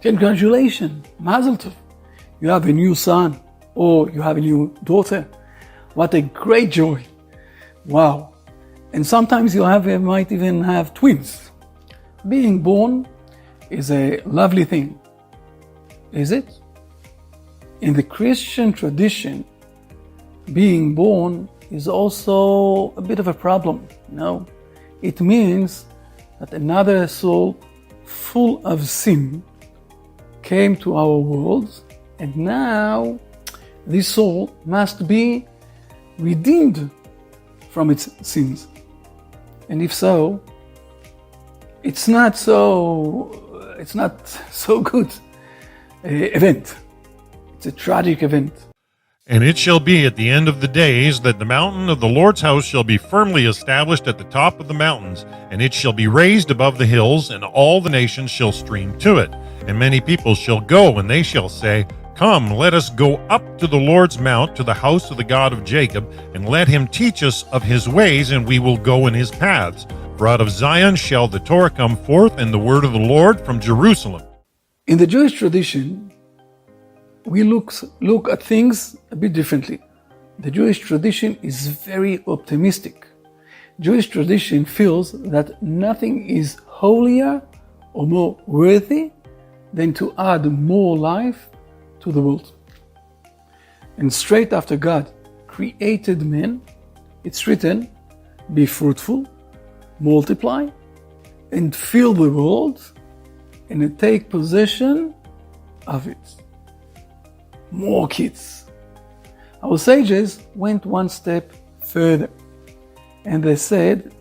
Congratulations, Mazel Tov. You have a new son or you have a new daughter. What a great joy. Wow. And sometimes you might even have twins. Being born is a lovely thing. Is it? In the Christian tradition, being born is also a bit of a problem. It means that another soul full of sin came to our world, and now this soul must be redeemed from its sins. And if so, it's not so good event. It's a tragic event. And it shall be at the end of the days that the mountain of the Lord's house shall be firmly established at the top of the mountains, and it shall be raised above the hills, and all the nations shall stream to it. And many people shall go, and they shall say, Come, let us go up to the Lord's mount, to the house of the God of Jacob, and let him teach us of his ways, and we will go in his paths. For out of Zion shall the Torah come forth, and the word of the Lord from Jerusalem. In the Jewish tradition, we look at things a bit differently. The Jewish tradition is very optimistic. Jewish tradition feels that nothing is holier or more worthy than to add more life to the world. And straight after God created man, it's written, be fruitful, multiply, and fill the world, and take possession of it. More kids. Our sages went one step further, and they said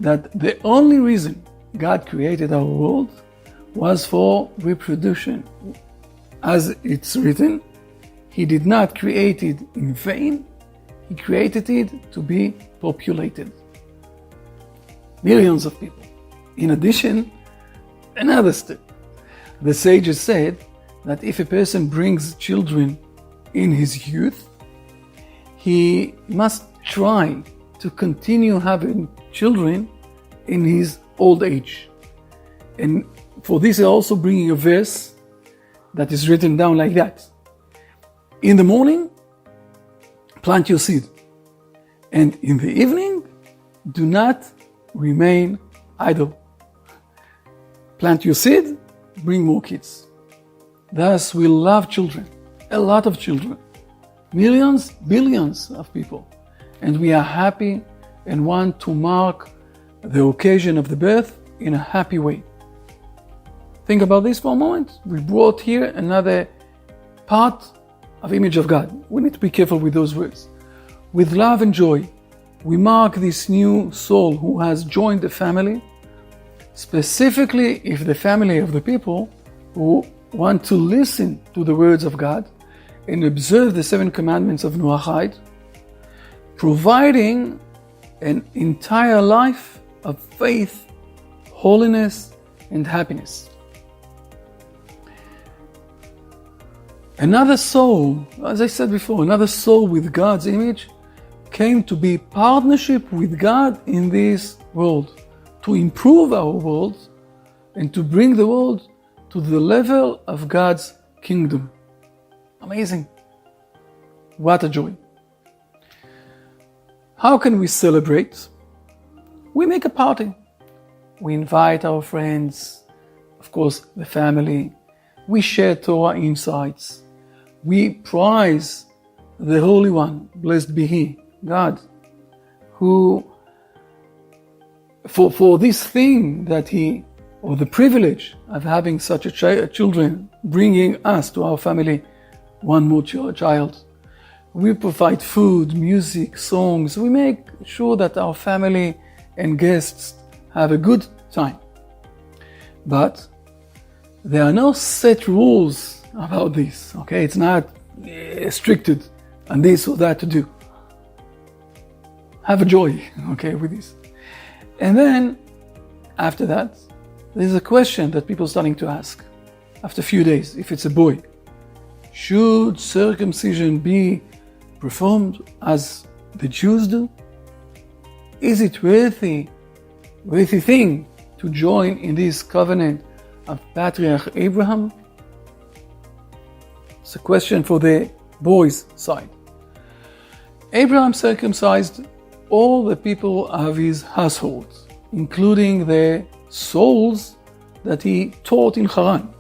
that the only reason God created our world was for reproduction. As it's written, He did not create it in vain, He created it to be populated. Millions of people. In addition, another step. The sages said that if a person brings children in his youth, he must try to continue having children in his old age. And for this, they're also bringing a verse that is written down like that. In the morning, plant your seed. And in the evening, do not remain idle. Plant your seed, bring more kids. Thus, we love children, a lot of children, millions, billions of people. And we are happy and want to mark the occasion of the birth in a happy way. Think about this for a moment. We brought here another part of image of God. We need to be careful with those words. With love and joy, we mark this new soul who has joined the family, specifically if the family of the people who want to listen to the words of God and observe the 7 commandments of Noahide, providing an entire life of faith, holiness, and happiness. Another soul, as I said before, another soul with God's image came to be partnership with God in this world, to improve our world and to bring the world to the level of God's kingdom. Amazing. What a joy. How can we celebrate? We make a party. We invite our friends, of course, the family. We share Torah insights. We prize the Holy One, blessed be He, God, who, for this thing that He, or the privilege of having such a children, bringing us to our family one more child. We provide food, music, songs. We make sure that our family and guests have a good time. But there are no set rules about this, okay? It's not restricted on this or that to do. Have a joy, okay, with this. And then, after that, there's a question that people are starting to ask after a few days. If it's a boy, should circumcision be performed as the Jews do? Is it worthy thing to join in this covenant of Patriarch Abraham? It's a question for the boys' side. Abraham circumcised all the people of his household, including the souls that he taught in Haran,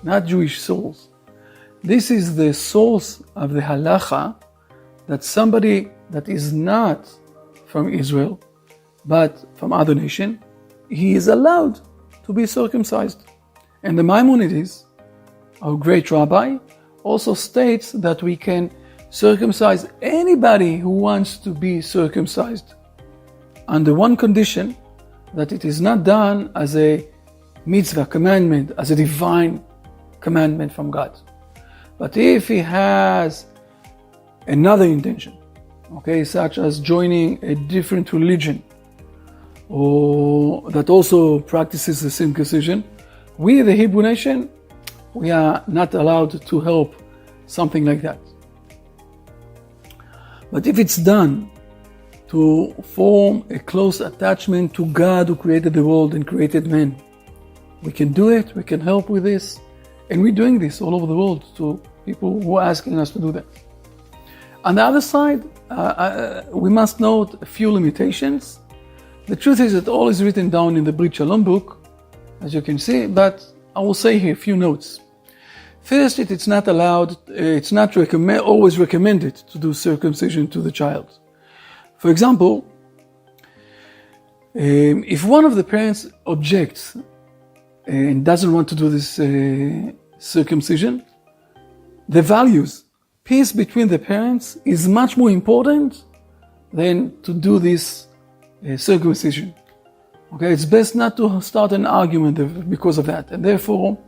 not Jewish souls. This is the source of the halacha that somebody that is not from Israel, but from other nation, he is allowed to be circumcised. And the Maimonides, our great rabbi, also states that we can circumcise anybody who wants to be circumcised under one condition, that it is not done as a mitzvah, commandment, as a divine commandment from God. But if he has another intention, such as joining a different religion, or that also practices the circumcision, we, the Hebrew nation, we are not allowed to help something like that. But if it's done to form a close attachment to God who created the world and created man, we can do it, we can help with this, and we're doing this all over the world to people who are asking us to do that. On the other side, we must note a few limitations. The truth is that all is written down in the Brit Shalom book, as you can see, but I will say here a few notes. First, it's not allowed, it's not always recommended to do circumcision to the child. For example, if one of the parents objects and doesn't want to do this circumcision, the values, peace between the parents is much more important than to do this circumcision. It's best not to start an argument because of that. And therefore,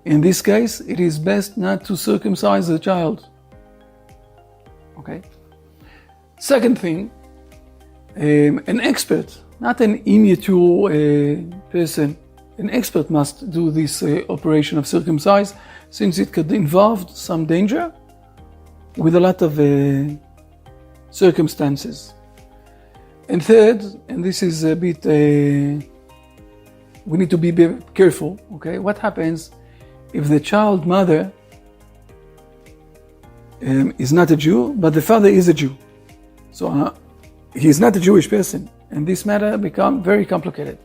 in this case, it is best not to circumcise the child. Second thing, an expert, not an immature person, an expert must do this operation of circumcise, since it could involve some danger with a lot of circumstances. And third, and this is a bit, we need to be careful, what happens if the child mother is not a Jew, but the father is a Jew? So he is not a Jewish person, and this matter becomes very complicated.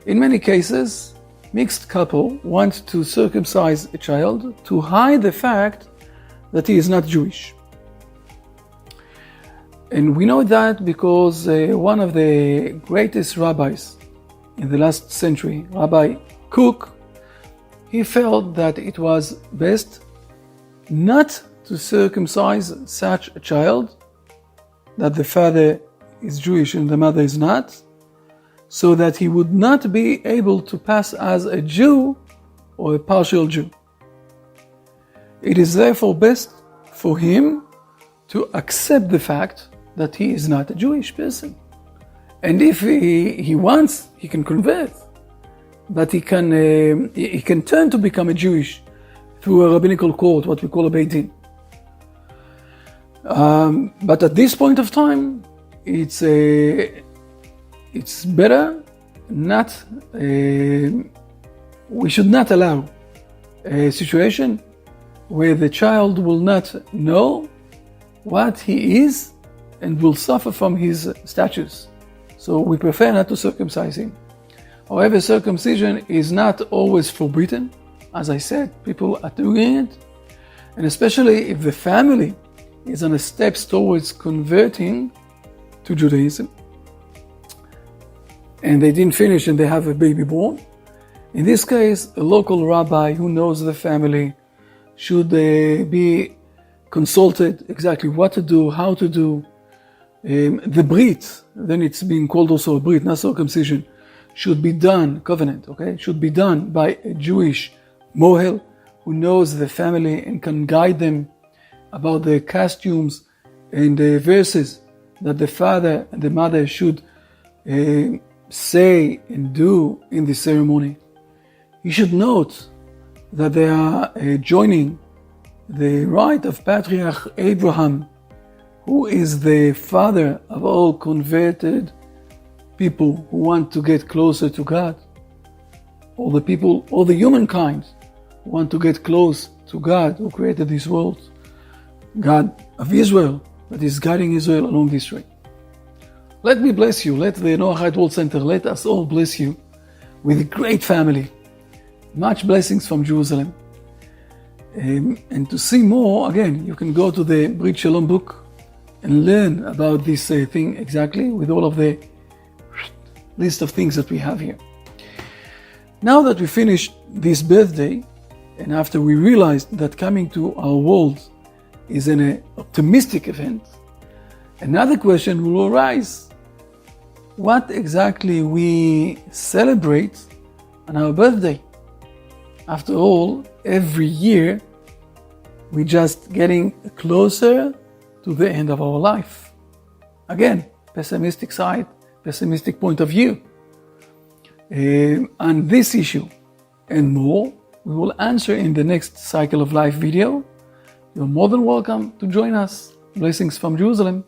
In many cases, mixed couple want to circumcise a child to hide the fact that he is not Jewish. And we know that because one of the greatest rabbis in the last century, Rabbi Kook, he felt that it was best not to circumcise such a child, that the father is Jewish and the mother is not, so that he would not be able to pass as a Jew or a partial Jew. It is therefore best for him to accept the fact that he is not a Jewish person. And if he wants, he can convert. But he can turn to become a Jewish through a rabbinical court, what we call a Beit Din. But at this point of time, it's better not, we should not allow a situation where the child will not know what he is and will suffer from his status. So we prefer not to circumcise him. However, circumcision is not always forbidden. As I said, people are doing it. And especially if the family is on the steps towards converting to Judaism, and they didn't finish and they have a baby born. In this case, a local rabbi who knows the family should be consulted exactly what to do, how to do. The Brit, then it's being called also a Brit, not circumcision, should be done, covenant, should be done by a Jewish mohel who knows the family and can guide them about the costumes and the verses that the father and the mother should say and do in the ceremony. You should note that they are joining the rite of Patriarch Abraham, who is the father of all converted people who want to get closer to God. all the people, all the humankind who want to get close to God who created this world, God of Israel that is guiding Israel along this way. Let me bless you. Let the Noahide World Center, let us all bless you with a great family. Much blessings from Jerusalem. And to see more, again, you can go to the Brit Shalom book and learn about this thing exactly with all of the list of things that we have here. Now that we finished this birthday, and after we realized that coming to our world is an optimistic event, another question will arise. What exactly we celebrate on our birthday? After all, every year we're just getting closer to the end of our life. Again, pessimistic side, pessimistic point of view. On this issue and more, we will answer in the next Cycle of Life video. You're more than welcome to join us. Blessings from Jerusalem.